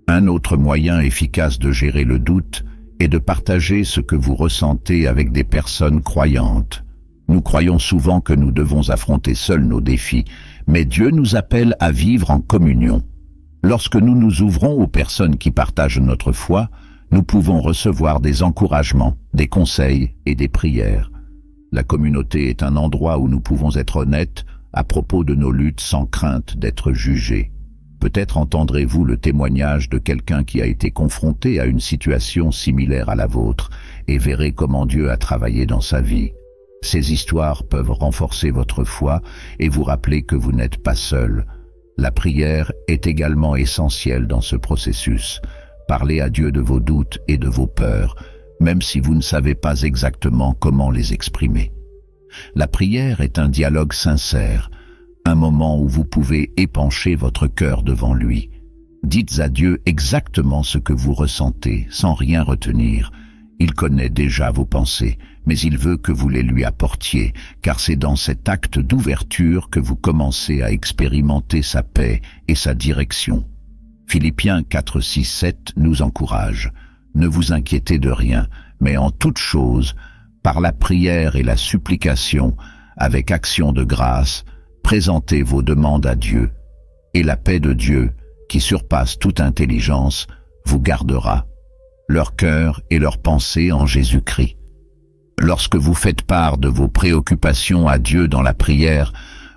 Speaker 1: Un autre moyen efficace de gérer le doute est de partager ce que vous ressentez avec des personnes croyantes. Nous croyons souvent que nous devons affronter seuls nos défis, mais Dieu nous appelle à vivre en communion. Lorsque nous nous ouvrons aux personnes qui partagent notre foi, nous pouvons recevoir des encouragements, des conseils et des prières. La communauté est un endroit où nous pouvons être honnêtes à propos de nos luttes sans crainte d'être jugés. Peut-être entendrez-vous le témoignage de quelqu'un qui a été confronté à une situation similaire à la vôtre et verrez comment Dieu a travaillé dans sa vie. Ces histoires peuvent renforcer votre foi et vous rappeler que vous n'êtes pas seul. La prière est également essentielle dans ce processus. Parlez à Dieu de vos doutes et de vos peurs, même si vous ne savez pas exactement comment les exprimer. La prière est un dialogue sincère, un moment où vous pouvez épancher votre cœur devant lui. Dites à Dieu exactement ce que vous ressentez, sans rien retenir. Il connaît déjà vos pensées, mais il veut que vous les lui apportiez, car c'est dans cet acte d'ouverture que vous commencez à expérimenter sa paix et sa direction. Philippiens 4, 6, 7 nous encourage. Ne vous inquiétez de rien, mais en toute chose, par la prière et la supplication, avec action de grâce, présentez vos demandes à Dieu, et la paix de Dieu, qui surpasse toute intelligence, vous gardera leur cœur et leurs pensées en Jésus-Christ. Lorsque vous faites part de vos préoccupations à Dieu dans la prière,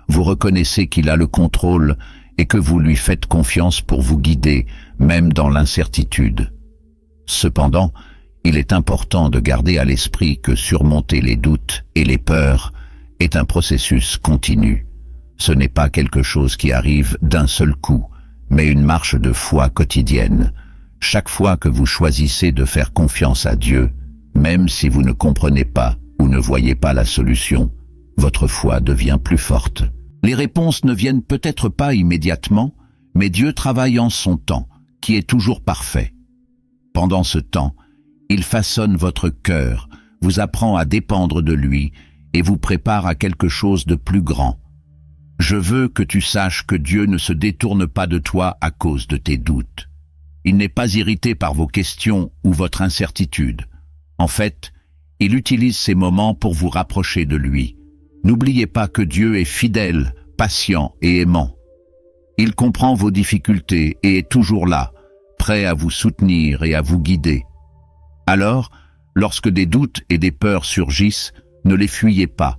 Speaker 1: vous reconnaissez qu'il a le contrôle et que vous lui faites confiance pour vous guider, même dans l'incertitude. Cependant, il est important de garder à l'esprit que surmonter les doutes et les peurs est un processus continu. Ce n'est pas quelque chose qui arrive d'un seul coup, mais une marche de foi quotidienne. Chaque fois que vous choisissez de faire confiance à Dieu, même si vous ne comprenez pas ou ne voyez pas la solution, votre foi devient plus forte. Les réponses ne viennent peut-être pas immédiatement, mais Dieu travaille en son temps, qui est toujours parfait. Pendant ce temps, il façonne votre cœur, vous apprend à dépendre de lui et vous prépare à quelque chose de plus grand. Je veux que tu saches que Dieu ne se détourne pas de toi à cause de tes doutes. Il n'est pas irrité par vos questions ou votre incertitude. En fait, il utilise ces moments pour vous rapprocher de lui. N'oubliez pas que Dieu est fidèle, patient et aimant. Il comprend vos difficultés et est toujours là, prêt à vous soutenir et à vous guider. Alors, lorsque des doutes et des peurs surgissent, ne les fuyez pas.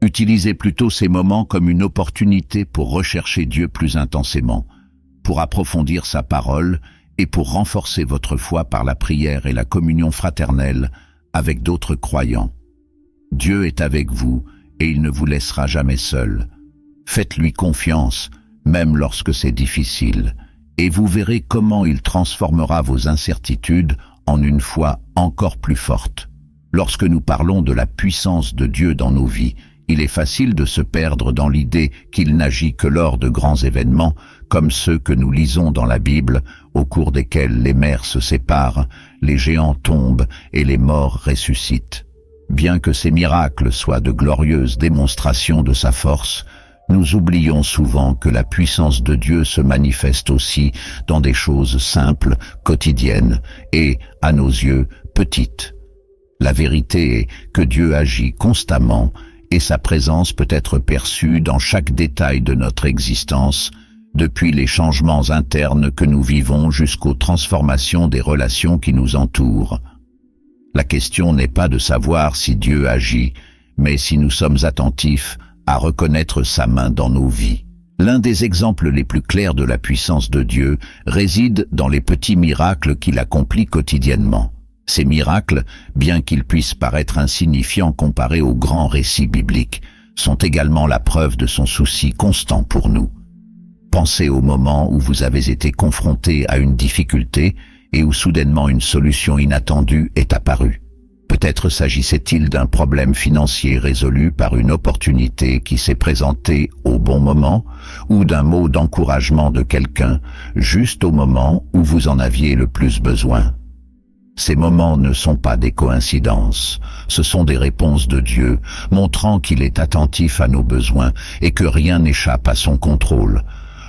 Speaker 1: Utilisez plutôt ces moments comme une opportunité pour rechercher Dieu plus intensément, pour approfondir sa parole et pour renforcer votre foi par la prière et la communion fraternelle avec d'autres croyants. Dieu est avec vous et il ne vous laissera jamais seul. Faites-lui confiance, même lorsque c'est difficile, et vous verrez comment il transformera vos incertitudes en une foi encore plus forte. Lorsque nous parlons de la puissance de Dieu dans nos vies, il est facile de se perdre dans l'idée qu'il n'agit que lors de grands événements, comme ceux que nous lisons dans la Bible, au cours desquels les mers se séparent, les géants tombent et les morts ressuscitent. Bien que ces miracles soient de glorieuses démonstrations de sa force, nous oublions souvent que la puissance de Dieu se manifeste aussi dans des choses simples, quotidiennes et, à nos yeux, petites. La vérité est que Dieu agit constamment et sa présence peut être perçue dans chaque détail de notre existence, depuis les changements internes que nous vivons jusqu'aux transformations des relations qui nous entourent. La question n'est pas de savoir si Dieu agit, mais si nous sommes attentifs à reconnaître sa main dans nos vies. L'un des exemples les plus clairs de la puissance de Dieu réside dans les petits miracles qu'il accomplit quotidiennement. Ces miracles, bien qu'ils puissent paraître insignifiants comparés aux grands récits bibliques, sont également la preuve de son souci constant pour nous. Pensez au moment où vous avez été confronté à une difficulté et où soudainement une solution inattendue est apparue. Peut-être s'agissait-il d'un problème financier résolu par une opportunité qui s'est présentée au bon moment, ou d'un mot d'encouragement de quelqu'un, juste au moment où vous en aviez le plus besoin. Ces moments ne sont pas des coïncidences, ce sont des réponses de Dieu, montrant qu'il est attentif à nos besoins et que rien n'échappe à son contrôle.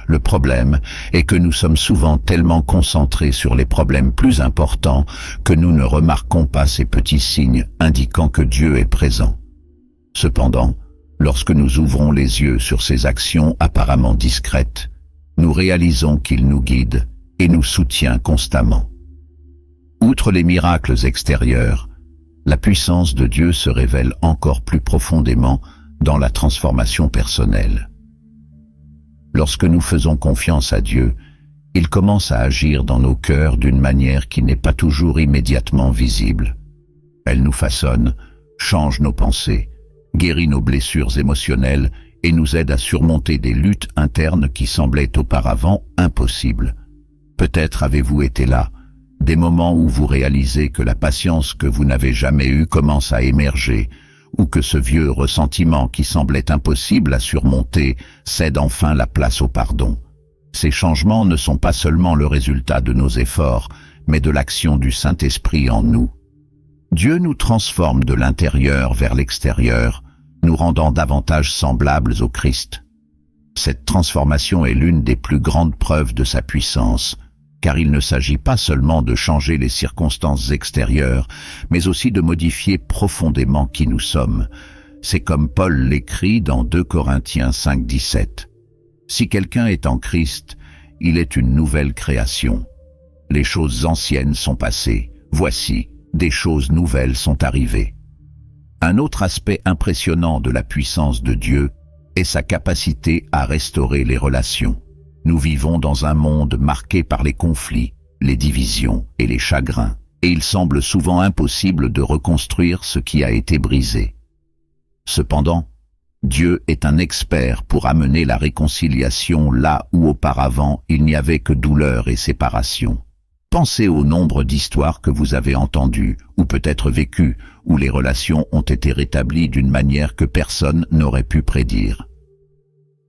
Speaker 1: Le problème est que nous sommes souvent tellement concentrés sur les problèmes plus importants que nous ne remarquons pas ces petits signes indiquant que Dieu est présent. Cependant, lorsque nous ouvrons les yeux sur ces actions apparemment discrètes, nous réalisons qu'il nous guide et nous soutient constamment. Outre les miracles extérieurs, la puissance de Dieu se révèle encore plus profondément dans la transformation personnelle. Lorsque nous faisons confiance à Dieu, il commence à agir dans nos cœurs d'une manière qui n'est pas toujours immédiatement visible. Elle nous façonne, change nos pensées, guérit nos blessures émotionnelles et nous aide à surmonter des luttes internes qui semblaient auparavant impossibles. Peut-être avez-vous été là, des moments où vous réalisez que la patience que vous n'avez jamais eue commence à émerger, ou que ce vieux ressentiment qui semblait impossible à surmonter cède enfin la place au pardon. Ces changements ne sont pas seulement le résultat de nos efforts, mais de l'action du Saint-Esprit en nous. Dieu nous transforme de l'intérieur vers l'extérieur, nous rendant davantage semblables au Christ. Cette transformation est l'une des plus grandes preuves de sa puissance, car il ne s'agit pas seulement de changer les circonstances extérieures, mais aussi de modifier profondément qui nous sommes. C'est comme Paul l'écrit dans 2 Corinthiens 5:17. Si quelqu'un est en Christ, il est une nouvelle création. Les choses anciennes sont passées, voici, des choses nouvelles sont arrivées. Un autre aspect impressionnant de la puissance de Dieu est sa capacité à restaurer les relations. Nous vivons dans un monde marqué par les conflits, les divisions et les chagrins, et il semble souvent impossible de reconstruire ce qui a été brisé. Cependant, Dieu est un expert pour amener la réconciliation là où auparavant il n'y avait que douleur et séparation. Pensez au nombre d'histoires que vous avez entendues, ou peut-être vécues, où les relations ont été rétablies d'une manière que personne n'aurait pu prédire.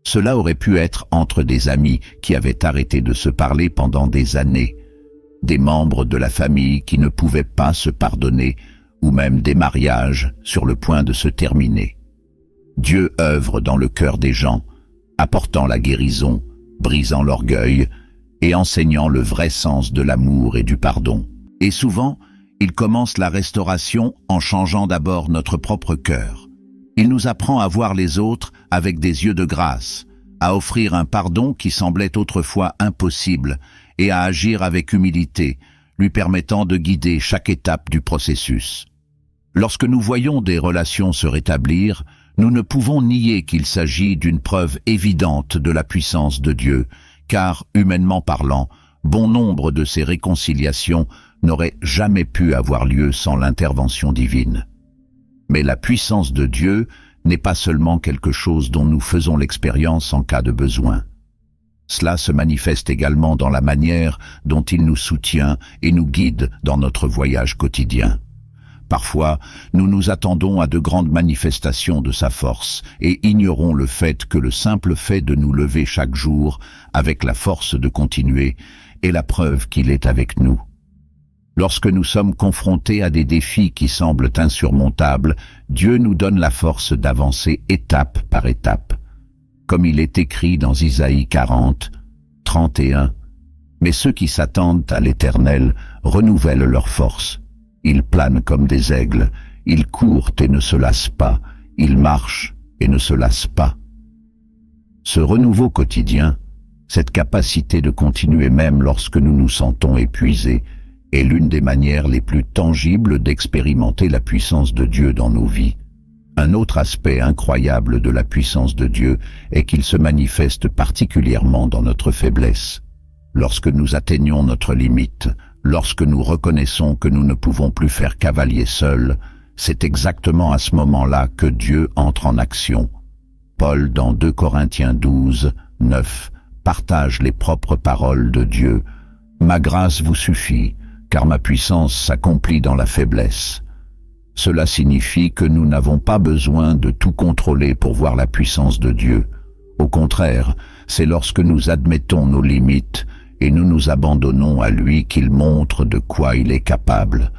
Speaker 1: Cela aurait pu être entre des amis qui avaient arrêté de se parler pendant des années, des membres de la famille qui ne pouvaient pas se pardonner, ou même des mariages sur le point de se terminer. Dieu œuvre dans le cœur des gens, apportant la guérison, brisant l'orgueil et enseignant le vrai sens de l'amour et du pardon. Et souvent, il commence la restauration en changeant d'abord notre propre cœur. Il nous apprend à voir les autres avec des yeux de grâce, à offrir un pardon qui semblait autrefois impossible et à agir avec humilité, lui permettant de guider chaque étape du processus. Lorsque nous voyons des relations se rétablir, nous ne pouvons nier qu'il s'agit d'une preuve évidente de la puissance de Dieu, car, humainement parlant, bon nombre de ces réconciliations n'auraient jamais pu avoir lieu sans l'intervention divine. Mais la puissance de Dieu n'est pas seulement quelque chose dont nous faisons l'expérience en cas de besoin. Cela se manifeste également dans la manière dont il nous soutient et nous guide dans notre voyage quotidien. Parfois, nous nous attendons à de grandes manifestations de sa force et ignorons le fait que le simple fait de nous lever chaque jour avec la force de continuer est la preuve qu'il est avec nous. Lorsque nous sommes confrontés à des défis qui semblent insurmontables, Dieu nous donne la force d'avancer étape par étape. Comme il est écrit dans Isaïe 40, 31, « Mais ceux qui s'attendent à l'Éternel renouvellent leur force. Ils planent comme des aigles, ils courent et ne se lassent pas, ils marchent et ne se lassent pas. » Ce renouveau quotidien, cette capacité de continuer même lorsque nous nous sentons épuisés, est l'une des manières les plus tangibles d'expérimenter la puissance de Dieu dans nos vies. Un autre aspect incroyable de la puissance de Dieu est qu'il se manifeste particulièrement dans notre faiblesse. Lorsque nous atteignons notre limite, lorsque nous reconnaissons que nous ne pouvons plus faire cavalier seuls, c'est exactement à ce moment-là que Dieu entre en action. Paul, dans 2 Corinthiens 12, 9, partage les propres paroles de Dieu. « Ma grâce vous suffit, car ma puissance s'accomplit dans la faiblesse. » Cela signifie que nous n'avons pas besoin de tout contrôler pour voir la puissance de Dieu. Au contraire, c'est lorsque nous admettons nos limites et nous nous abandonnons à lui qu'il montre de quoi il est capable.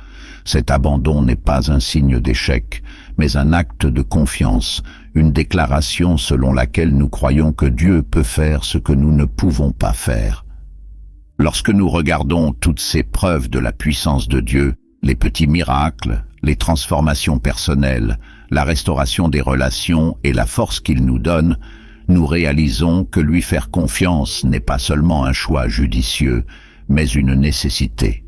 Speaker 1: Cet abandon n'est pas un signe d'échec, mais un acte de confiance, une déclaration selon laquelle nous croyons que Dieu peut faire ce que nous ne pouvons pas faire. Lorsque nous regardons toutes ces preuves de la puissance de Dieu, les petits miracles, les transformations personnelles, la restauration des relations et la force qu'il nous donne, nous réalisons que lui faire confiance n'est pas seulement un choix judicieux, mais une nécessité.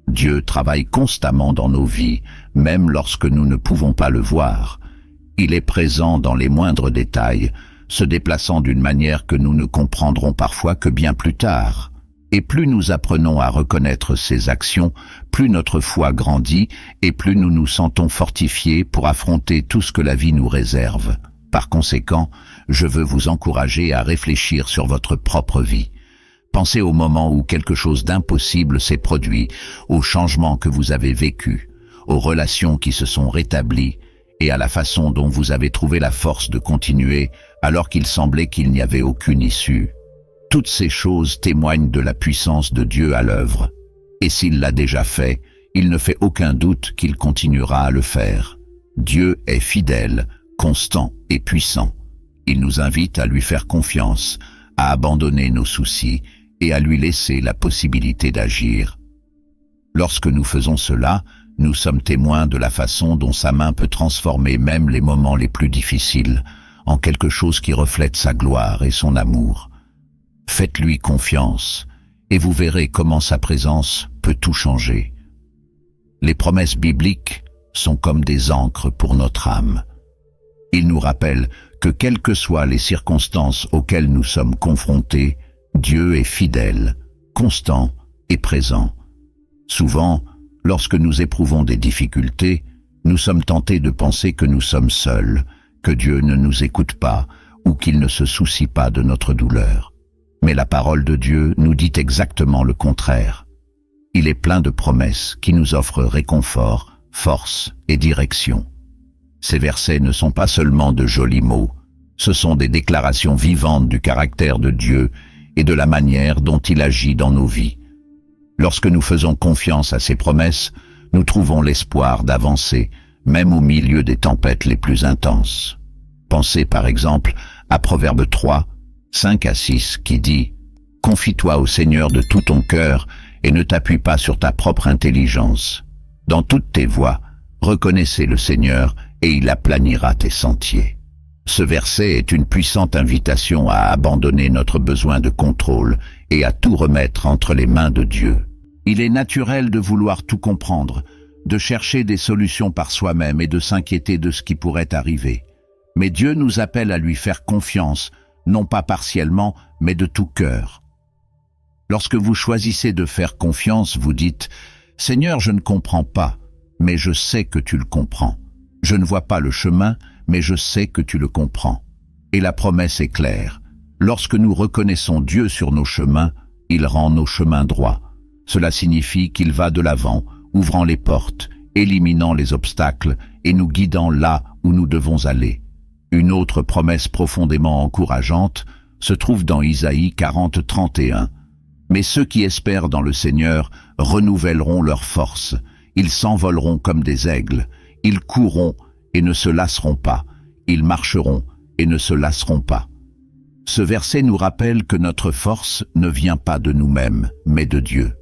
Speaker 1: Dieu travaille constamment dans nos vies, même lorsque nous ne pouvons pas le voir. Il est présent dans les moindres détails, se déplaçant d'une manière que nous ne comprendrons parfois que bien plus tard. Et plus nous apprenons à reconnaître ses actions, plus notre foi grandit et plus nous nous sentons fortifiés pour affronter tout ce que la vie nous réserve. Par conséquent, je veux vous encourager à réfléchir sur votre propre vie. Pensez au moment où quelque chose d'impossible s'est produit, aux changements que vous avez vécus, aux relations qui se sont rétablies et à la façon dont vous avez trouvé la force de continuer alors qu'il semblait qu'il n'y avait aucune issue. Toutes ces choses témoignent de la puissance de Dieu à l'œuvre. Et s'il l'a déjà fait, il ne fait aucun doute qu'il continuera à le faire. Dieu est fidèle, constant et puissant. Il nous invite à lui faire confiance, à abandonner nos soucis et à lui laisser la possibilité d'agir. Lorsque nous faisons cela, nous sommes témoins de la façon dont sa main peut transformer même les moments les plus difficiles en quelque chose qui reflète sa gloire et son amour. Faites-lui confiance, et vous verrez comment sa présence peut tout changer. Les promesses bibliques sont comme des ancres pour notre âme. Ils nous rappellent que quelles que soient les circonstances auxquelles nous sommes confrontés, Dieu est fidèle, constant et présent. Souvent, lorsque nous éprouvons des difficultés, nous sommes tentés de penser que nous sommes seuls, que Dieu ne nous écoute pas ou qu'il ne se soucie pas de notre douleur. Mais la parole de Dieu nous dit exactement le contraire. Il est plein de promesses qui nous offrent réconfort, force et direction. Ces versets ne sont pas seulement de jolis mots, ce sont des déclarations vivantes du caractère de Dieu et de la manière dont il agit dans nos vies. Lorsque nous faisons confiance à ses promesses, nous trouvons l'espoir d'avancer, même au milieu des tempêtes les plus intenses. Pensez par exemple à Proverbe 3, 5-6 qui dit « Confie-toi au Seigneur de tout ton cœur et ne t'appuie pas sur ta propre intelligence. Dans toutes tes voies, reconnaissez le Seigneur et il aplanira tes sentiers. » Ce verset est une puissante invitation à abandonner notre besoin de contrôle et à tout remettre entre les mains de Dieu. Il est naturel de vouloir tout comprendre, de chercher des solutions par soi-même et de s'inquiéter de ce qui pourrait arriver. Mais Dieu nous appelle à lui faire confiance, non pas partiellement, mais de tout cœur. Lorsque vous choisissez de faire confiance, vous dites « Seigneur, je ne comprends pas, mais je sais que tu le comprends. Je ne vois pas le chemin, mais je sais que tu le comprends. » Et la promesse est claire. Lorsque nous reconnaissons Dieu sur nos chemins, il rend nos chemins droits. Cela signifie qu'il va de l'avant, ouvrant les portes, éliminant les obstacles et nous guidant là où nous devons aller. Une autre promesse profondément encourageante se trouve dans Isaïe 40, 31. « Mais ceux qui espèrent dans le Seigneur renouvelleront leurs forces. Ils s'envoleront comme des aigles. Ils courront et ne se lasseront pas. Ils marcheront et ne se lasseront pas. » Ce verset nous rappelle que notre force ne vient pas de nous-mêmes, mais de Dieu.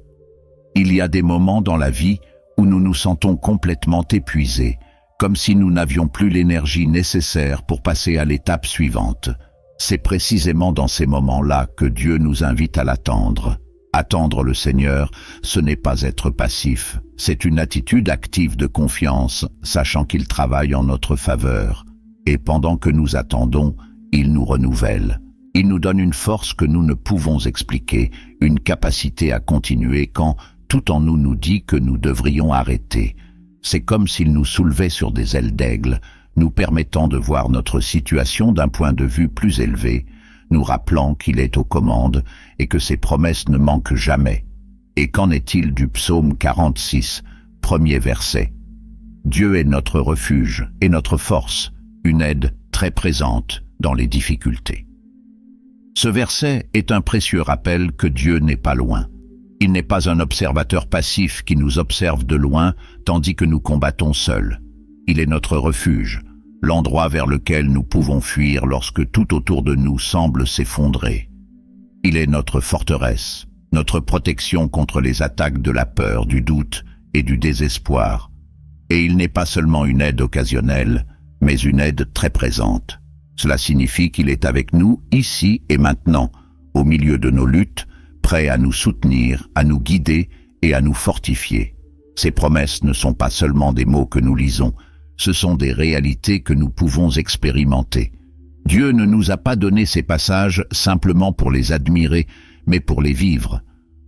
Speaker 1: Il y a des moments dans la vie où nous nous sentons complètement épuisés, comme si nous n'avions plus l'énergie nécessaire pour passer à l'étape suivante. C'est précisément dans ces moments-là que Dieu nous invite à l'attendre. Attendre le Seigneur, ce n'est pas être passif, c'est une attitude active de confiance, sachant qu'il travaille en notre faveur. Et pendant que nous attendons, il nous renouvelle. Il nous donne une force que nous ne pouvons expliquer, une capacité à continuer quand tout en nous nous dit que nous devrions arrêter. C'est comme s'il nous soulevait sur des ailes d'aigle, nous permettant de voir notre situation d'un point de vue plus élevé, nous rappelant qu'il est aux commandes et que ses promesses ne manquent jamais. Et qu'en est-il du psaume 46, premier verset? Dieu est notre refuge et notre force, une aide très présente dans les difficultés. Ce verset est un précieux rappel que Dieu n'est pas loin. Il n'est pas un observateur passif qui nous observe de loin tandis que nous combattons seuls. Il est notre refuge, l'endroit vers lequel nous pouvons fuir lorsque tout autour de nous semble s'effondrer. Il est notre forteresse, notre protection contre les attaques de la peur, du doute et du désespoir. Et il n'est pas seulement une aide occasionnelle, mais une aide très présente. Cela signifie qu'il est avec nous ici et maintenant, au milieu de nos luttes, prêt à nous soutenir, à nous guider et à nous fortifier. Ces promesses ne sont pas seulement des mots que nous lisons, ce sont des réalités que nous pouvons expérimenter. Dieu ne nous a pas donné ces passages simplement pour les admirer, mais pour les vivre.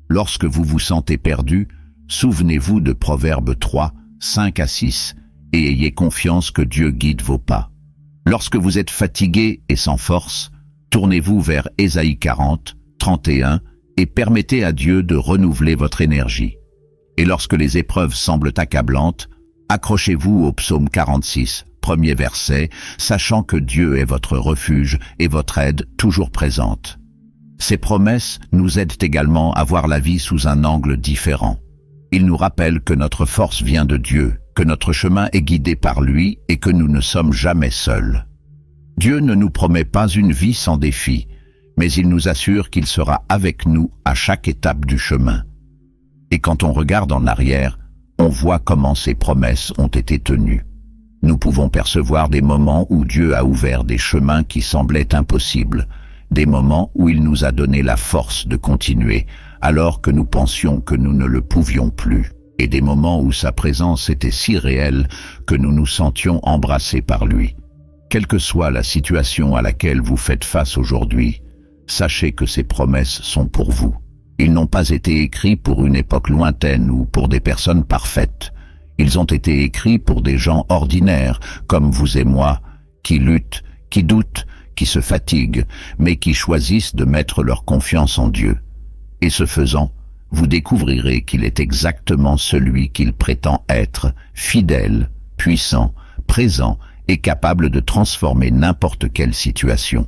Speaker 1: Lorsque vous vous sentez perdu, souvenez-vous de Proverbe 3, 5-6, et ayez confiance que Dieu guide vos pas. Lorsque vous êtes fatigué et sans force, tournez-vous vers Ésaïe 40, 31, et permettez à Dieu de renouveler votre énergie. Et lorsque les épreuves semblent accablantes, accrochez-vous au psaume 46, premier verset, sachant que Dieu est votre refuge et votre aide toujours présente. Ces promesses nous aident également à voir la vie sous un angle différent. Ils nous rappellent que notre force vient de Dieu, que notre chemin est guidé par lui et que nous ne sommes jamais seuls. Dieu ne nous promet pas une vie sans défis, mais il nous assure qu'il sera avec nous à chaque étape du chemin. Et quand on regarde en arrière, on voit comment ces promesses ont été tenues. Nous pouvons percevoir des moments où Dieu a ouvert des chemins qui semblaient impossibles, des moments où il nous a donné la force de continuer, alors que nous pensions que nous ne le pouvions plus, et des moments où sa présence était si réelle que nous nous sentions embrassés par lui. Quelle que soit la situation à laquelle vous faites face aujourd'hui, sachez que ces promesses sont pour vous. Ils n'ont pas été écrits pour une époque lointaine ou pour des personnes parfaites. Ils ont été écrits pour des gens ordinaires, comme vous et moi, qui luttent, qui doutent, qui se fatiguent, mais qui choisissent de mettre leur confiance en Dieu. Et ce faisant, vous découvrirez qu'il est exactement celui qu'il prétend être, fidèle, puissant, présent et capable de transformer n'importe quelle situation.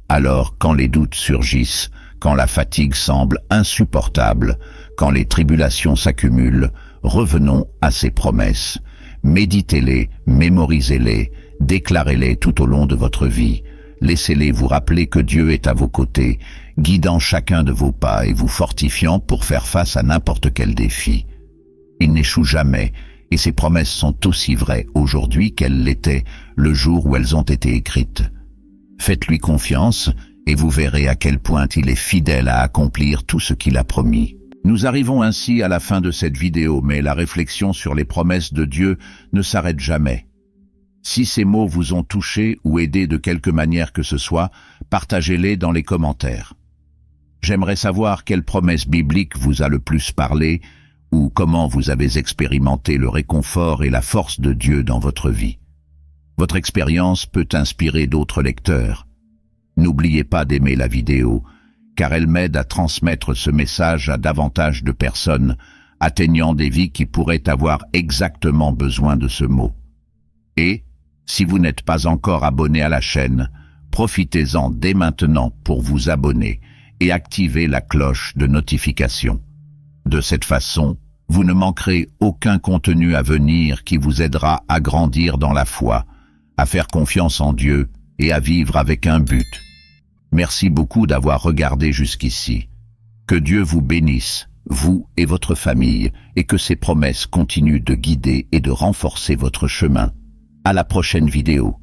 Speaker 1: Alors, quand les doutes surgissent, quand la fatigue semble insupportable, quand les tribulations s'accumulent, revenons à ces promesses. Méditez-les, mémorisez-les, déclarez-les tout au long de votre vie. Laissez-les vous rappeler que Dieu est à vos côtés, guidant chacun de vos pas et vous fortifiant pour faire face à n'importe quel défi. Il n'échoue jamais, et ces promesses sont aussi vraies aujourd'hui qu'elles l'étaient le jour où elles ont été écrites. Faites-lui confiance, et vous verrez à quel point il est fidèle à accomplir tout ce qu'il a promis. Nous arrivons ainsi à la fin de cette vidéo, mais la réflexion sur les promesses de Dieu ne s'arrête jamais. Si ces mots vous ont touché ou aidé de quelque manière que ce soit, partagez-les dans les commentaires. J'aimerais savoir quelle promesse biblique vous a le plus parlé ou comment vous avez expérimenté le réconfort et la force de Dieu dans votre vie. Votre expérience peut inspirer d'autres lecteurs. N'oubliez pas d'aimer la vidéo, car elle m'aide à transmettre ce message à davantage de personnes, atteignant des vies qui pourraient avoir exactement besoin de ce mot. Et, si vous n'êtes pas encore abonné à la chaîne, profitez-en dès maintenant pour vous abonner et activer la cloche de notification. De cette façon, vous ne manquerez aucun contenu à venir qui vous aidera à grandir dans la foi, à faire confiance en Dieu et à vivre avec un but. Merci beaucoup d'avoir regardé jusqu'ici. Que Dieu vous bénisse, vous et votre famille, et que ses promesses continuent de guider et de renforcer votre chemin. À la prochaine vidéo.